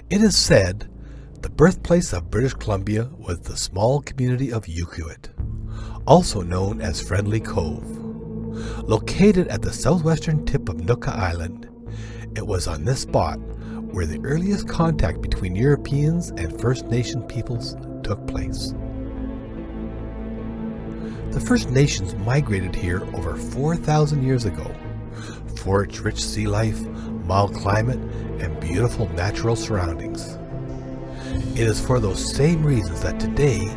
It is said the birthplace of British Columbia was the small community of Ukiut, also known as Friendly Cove. Located at the southwestern tip of Nootka Island, it was on this spot where the earliest contact between Europeans and First Nation peoples took place. The First Nations migrated here over 4,000 years ago for its rich sea life, mild climate, and beautiful natural surroundings. It is for those same reasons that today,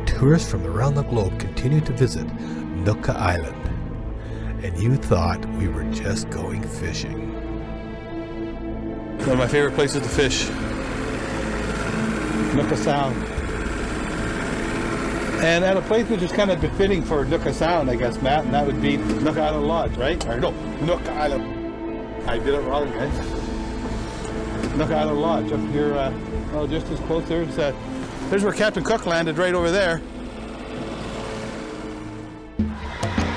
tourists from around the globe continue to visit Nootka Island. And you thought we were just going fishing. One of my favorite places to fish. Nootka Sound. And at a place which is kind of befitting for Nootka Sound, I guess, Matt, and that would be Nootka Island Lodge, right? Or no, Nootka Island. I did it wrong, right? Nootka Island Lodge up here, well, just as close. There's where Captain Cook landed, right over there.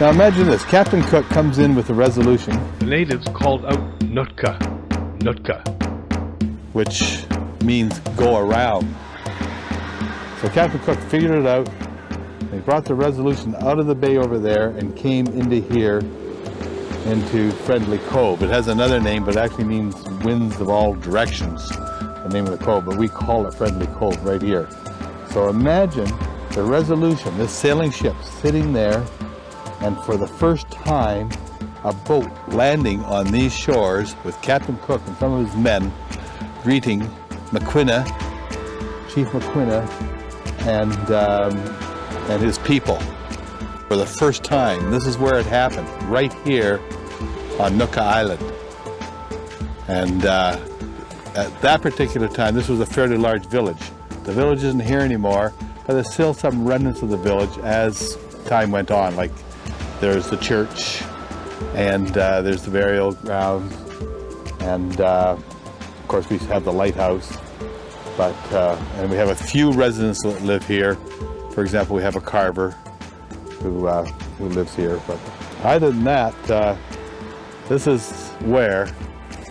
Now imagine this, Captain Cook comes in with a resolution. The natives called out Nootka, which means go around. So Captain Cook figured it out. He brought the resolution out of the bay over there and came into here, into Friendly Cove. It has another name, but it actually means winds of all directions, the name of the cove, but we call it Friendly Cove right here. So imagine the resolution, this sailing ship sitting there, and for the first time, a boat landing on these shores with Captain Cook and some of his men greeting McQuina, Chief McQuina, and his people for the first time. This is where it happened, right here on Nootka Island. And at that particular time, this was a fairly large village. The village isn't here anymore, but there's still some remnants of the village as time went on. Like there's the church, and there's the burial ground, and of course we have the lighthouse. But and we have a few residents that live here. For example, we have a carver who lives here. But other than that, this is where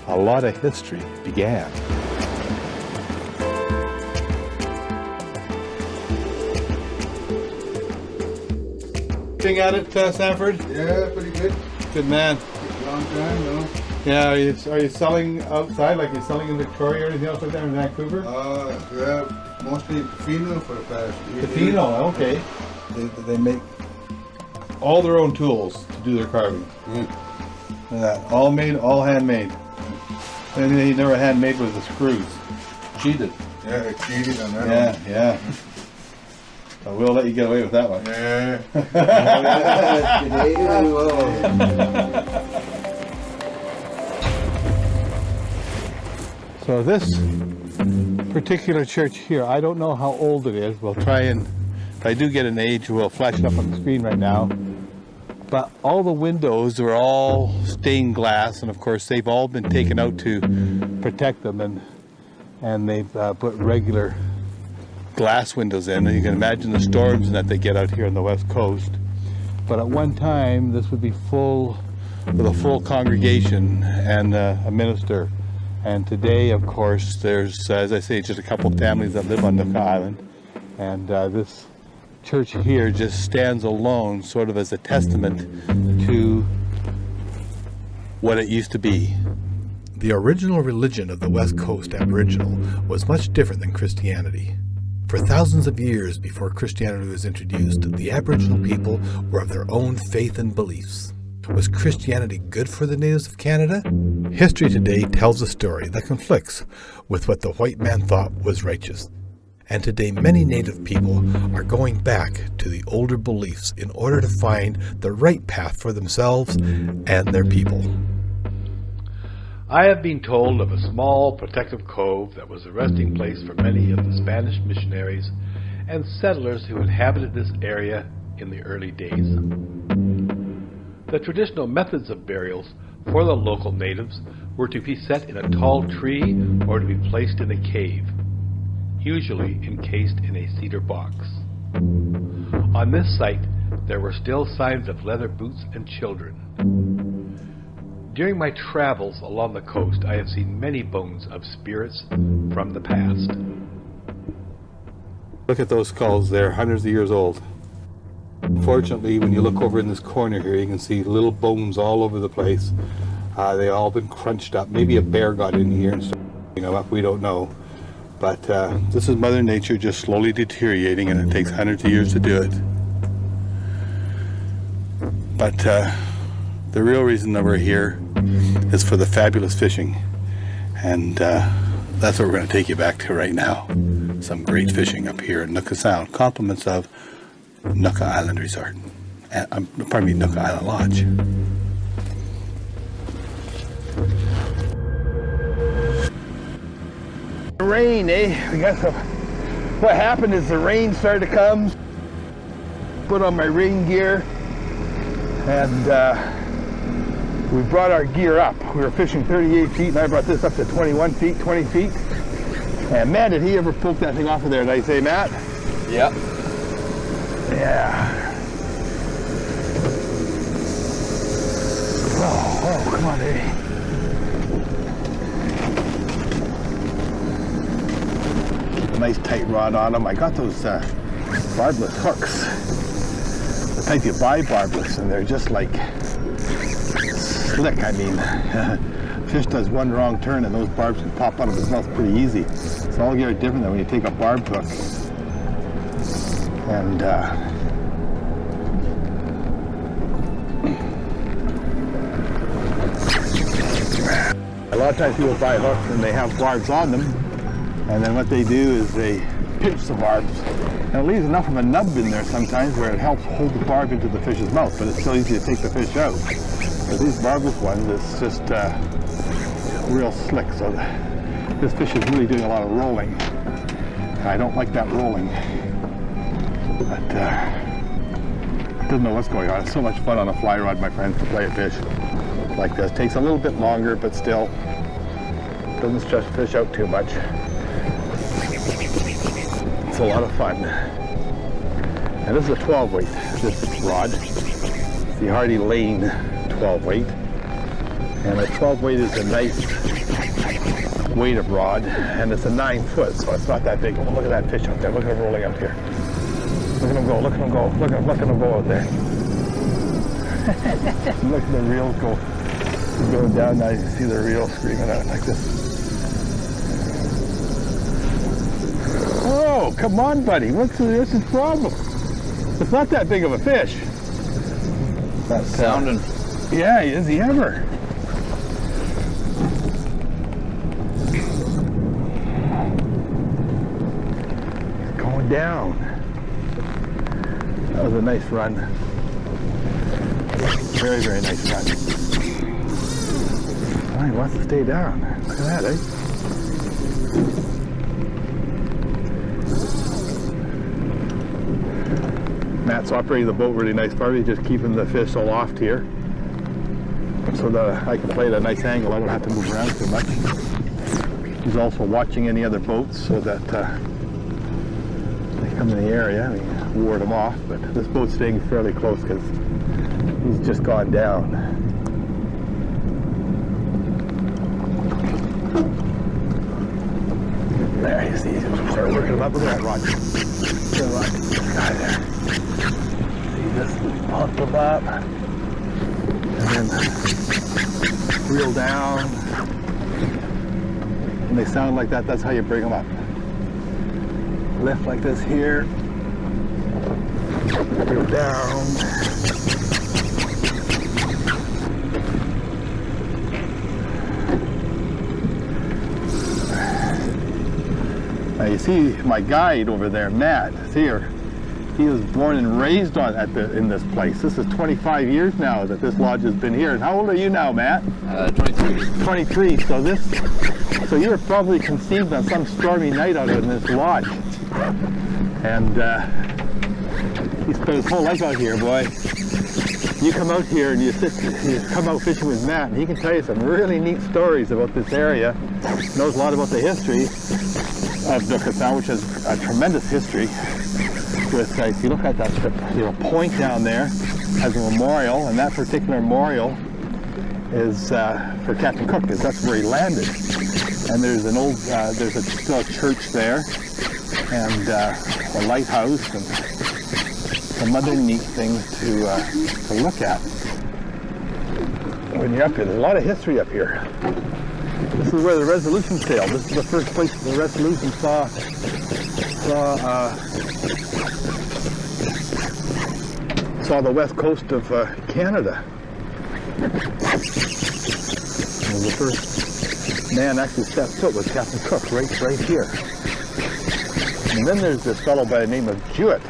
a lot of history began. Looking at it, Sanford? Yeah, pretty good. Good man. Long time, no? Yeah, are you selling outside, like you're selling in Victoria or anything else like that in Vancouver? Yeah, mostly Tofino for the past year. Tofino, okay. They make all their own tools to do their carving. All made, all handmade. The only thing they never handmade was the screws. Cheated. Yeah, I cheated on that one. Yeah. So we'll let you get away with that one. Yeah. So this particular church here, I don't know how old it is. We'll try and, if I do get an age, we'll flash it up on the screen right now. But all the windows are all stained glass, and of course they've all been taken out to protect them, and they've put regular glass windows in. And you can imagine the storms that they get out here on the west coast. But at one time this would be full, with a full congregation and a minister. And today, of course, there's, as I say, just a couple of families that live on Nootka Island. And this church here just stands alone, sort of as a testament to what it used to be. The original religion of the West Coast Aboriginal was much different than Christianity. For thousands of years before Christianity was introduced, the Aboriginal people were of their own faith and beliefs. Was Christianity good for the natives of Canada? History today tells a story that conflicts with what the white man thought was righteous. And today many native people are going back to the older beliefs in order to find the right path for themselves and their people. I have been told of a small protective cove that was a resting place for many of the Spanish missionaries and settlers who inhabited this area in the early days. The traditional methods of burials for the local natives were to be set in a tall tree or to be placed in a cave, usually encased in a cedar box. On this site, there were still signs of leather boots and children. During my travels along the coast, I have seen many bones of spirits from the past. Look at those skulls, they're hundreds of years old. Fortunately, when you look over in this corner here, you can see little bones all over the place. They all been crunched up. Maybe a bear got in here and started up, we don't know. But this is Mother Nature just slowly deteriorating, and it takes hundreds of years to do it. But the real reason that we're here is for the fabulous fishing. And that's what we're going to take you back to right now. Some great fishing up here in Nootka Sound. Compliments of Nootka Island Resort. Pardon me, Nootka Island Lodge. Rain, eh? We got some. What happened is the rain started to come. Put on my rain gear, and we brought our gear up. We were fishing 38 feet, and I brought this up to 21 feet, 20 feet. And man, did he ever poke that thing off of there? Did I say, Matt? Yep. Yeah. Oh, come on, baby. Keep a nice tight rod on them. I got those barbless hooks. The type you buy barbless, and they're just like slick. I mean, fish does one wrong turn and those barbs can pop out of his mouth pretty easy. It's altogether different than when you take a barbed hook. And a lot of times people buy hooks and they have barbs on them, and then what they do is they pinch the barbs, and it leaves enough of a nub in there sometimes where it helps hold the barb into the fish's mouth, but it's still easy to take the fish out. But these barbless ones, it's just real slick, so this fish is really doing a lot of rolling, and I don't like that rolling. But doesn't know what's going on. It's so much fun on a fly rod, my friends, to play a fish like this. Takes a little bit longer, but still doesn't stress fish out too much. It's a lot of fun. And this is a 12 weight, this rod. It's the Hardy Lane 12 weight. And a 12 weight is a nice weight of rod, and it's a 9 foot, so it's not that big. Oh, look at that fish out there. Look at him rolling out here. Look at him go, look at him go, look at him go out there. Look at the reels go. He's going down now, you can see the reel screaming out like this. Oh, come on, buddy. What's his problem? It's not that big of a fish. But, Sounding. Yeah, is he ever? He's going down. That was a nice run. Very, very nice run. Oh, he wants to stay down. Look at that, eh? Matt's operating the boat really nice, probably just keeping the fish aloft here so that I can play at a nice angle. I don't have to move around too much. He's also watching any other boats so that they come in the area. We ward them off, but this boat's staying fairly close because he's just gone down. There, you see, start working him up. Look at that rod. Look at that rod. Right there. See, just pump them up. And then reel down. When they sound like that, that's how you bring them up. Lift like this here. Reel down. Now you see my guide over there, Matt, here. He was born and raised in this place. This is 25 years now that this lodge has been here. And how old are you now, Matt? 23. 23. So you were probably conceived on some stormy night out in this lodge. And he spent his whole life out here, boy. You come out here and you come out fishing with Matt, and he can tell you some really neat stories about this area. Knows a lot about the history of Nootka Sound, which has a tremendous history. With, if you look at that point down there, has a memorial, and that particular memorial is for Captain Cook, because that's where he landed. And there's an old, still a church there, and a lighthouse, and some other neat things to look at. When you're up here, there's a lot of history up here. This is where the Resolution sailed. This is the first place the Resolution saw the west coast of Canada. And the first man actually stepped foot was Captain Cook, right here. And then there's this fellow by the name of Jewett,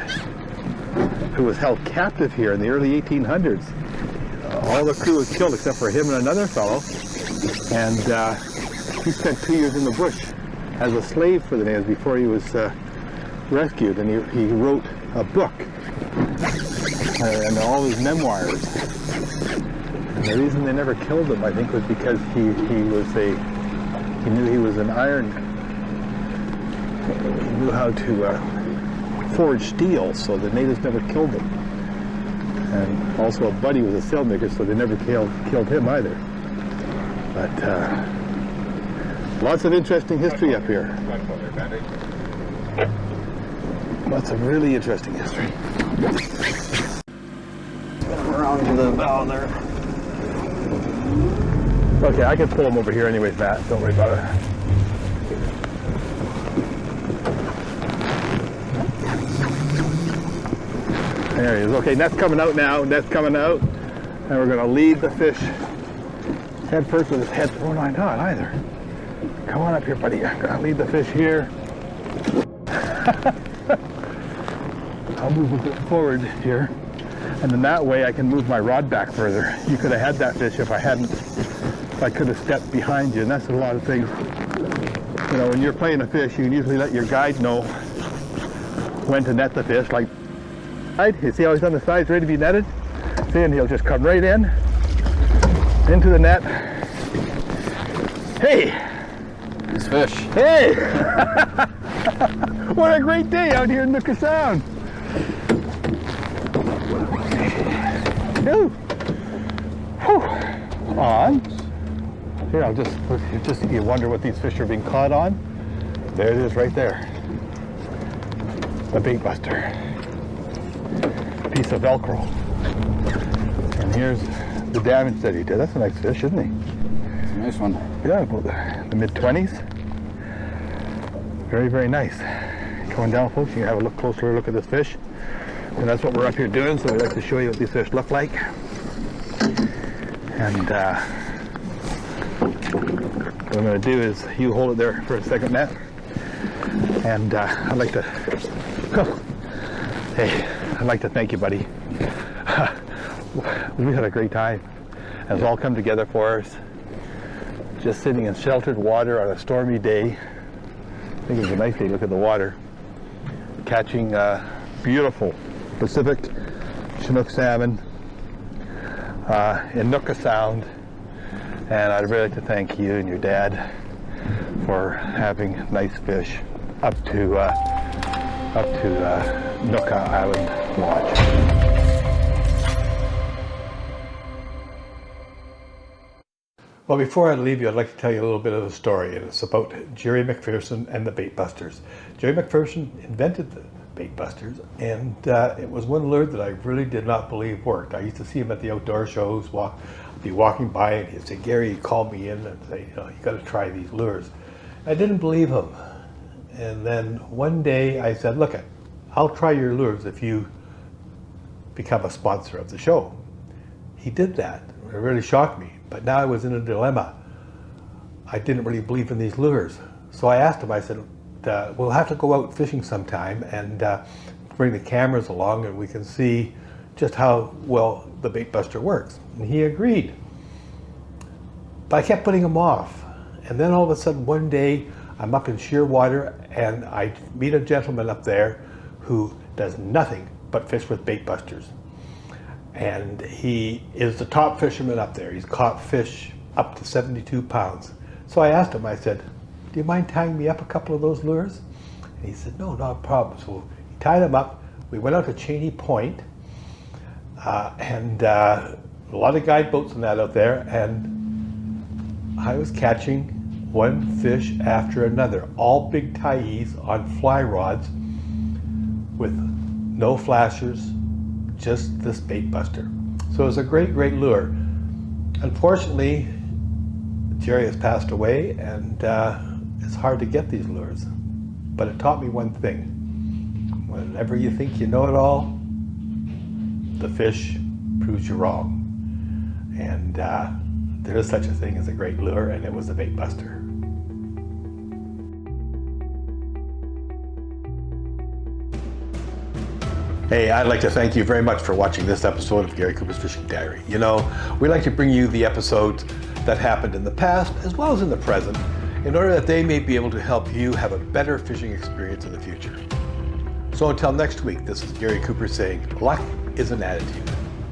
who was held captive here in the early 1800s. All the crew was killed except for him and another fellow. And he spent 2 years in the bush as a slave for the natives before he was rescued. And he wrote a book and all his memoirs. And the reason they never killed him, I think, was because he knew he was an iron. He knew how to forge steel, so the natives never killed him. And also a buddy was a sailmaker, so they never killed him either. But lots of interesting history up here. Lots of really interesting history. Around to the bow there. Okay, I can pull him over here anyways, Matt. Don't worry about it. There he is. Okay, net's coming out now. Net's coming out. And we're going to lead the fish head first with his head. Oh, no, not either. Come on up here, buddy. I'm going to lead the fish here. I'll move a bit forward here. And then that way I can move my rod back further. You could have had that fish if I could have stepped behind you. And that's a lot of things. You know, when you're playing a fish, you can usually let your guide know when to net the fish. Like, you see how he's on the sides ready to be netted? See, and he'll just come right in, into the net. Hey! Nice fish. Hey! What a great day out here in Nootka Sound. Whew. On. Here, I'll just if you wonder what these fish are being caught on, there it is right there. The bait buster. Piece of Velcro. And here's the damage that he did. That's a nice fish, isn't he? It's a nice one. Yeah, about the mid-20s. Very, very nice. Going down, folks, you can have a closer look at this fish. And that's what we're up here doing, so we'd like to show you what these fish look like. And what I'm going to do is you hold it there for a second, Matt. And I'd like to... Hey, I'd like to thank you, buddy. We had a great time. It's all come together for us. Just sitting in sheltered water on a stormy day. I think it was a nice day. Look at the water. Catching beautiful Pacific Chinook salmon in Nootka Sound. And I'd really like to thank you and your dad for having nice fish up to Nootka Island Lodge. Well, before I leave you, I'd like to tell you a little bit of the story, and it's about Jerry McPherson and the bait busters. Jerry McPherson invented the bait busters, and it was one lure that I really did not believe worked. I used to see him at the outdoor shows, be walking by, and he'd say, "Gary," he'd call me in and say, "You know, you got to try these lures." I didn't believe him, and then one day I said, "Look, I'll try your lures if you become a sponsor of the show." He did that. It really shocked me. But now I was in a dilemma. I didn't really believe in these lures. So I asked him, I said, we'll have to go out fishing sometime and bring the cameras along and we can see just how well the bait buster works. And he agreed. But I kept putting him off. And then all of a sudden one day I'm up in Shearwater and I meet a gentleman up there who does nothing but fish with bait busters. And he is the top fisherman up there. He's caught fish up to 72 pounds. So I asked him, I said, "Do you mind tying me up a couple of those lures?" And he said, "No, not a problem." So he tied them up. We went out to Cheney Point, and a lot of guide boats and that out there. And I was catching one fish after another, all big tyes on fly rods with no flashers, just this bait buster. So it was a great, great lure. Unfortunately, Jerry has passed away, and it's hard to get these lures. But it taught me one thing. Whenever you think you know it all, the fish proves you wrong. And there is such a thing as a great lure, and it was a bait buster. Hey, I'd like to thank you very much for watching this episode of Gary Cooper's Fishing Diary. You know, we like to bring you the episodes that happened in the past as well as in the present, in order that they may be able to help you have a better fishing experience in the future. So until next week, this is Gary Cooper saying, luck is an attitude.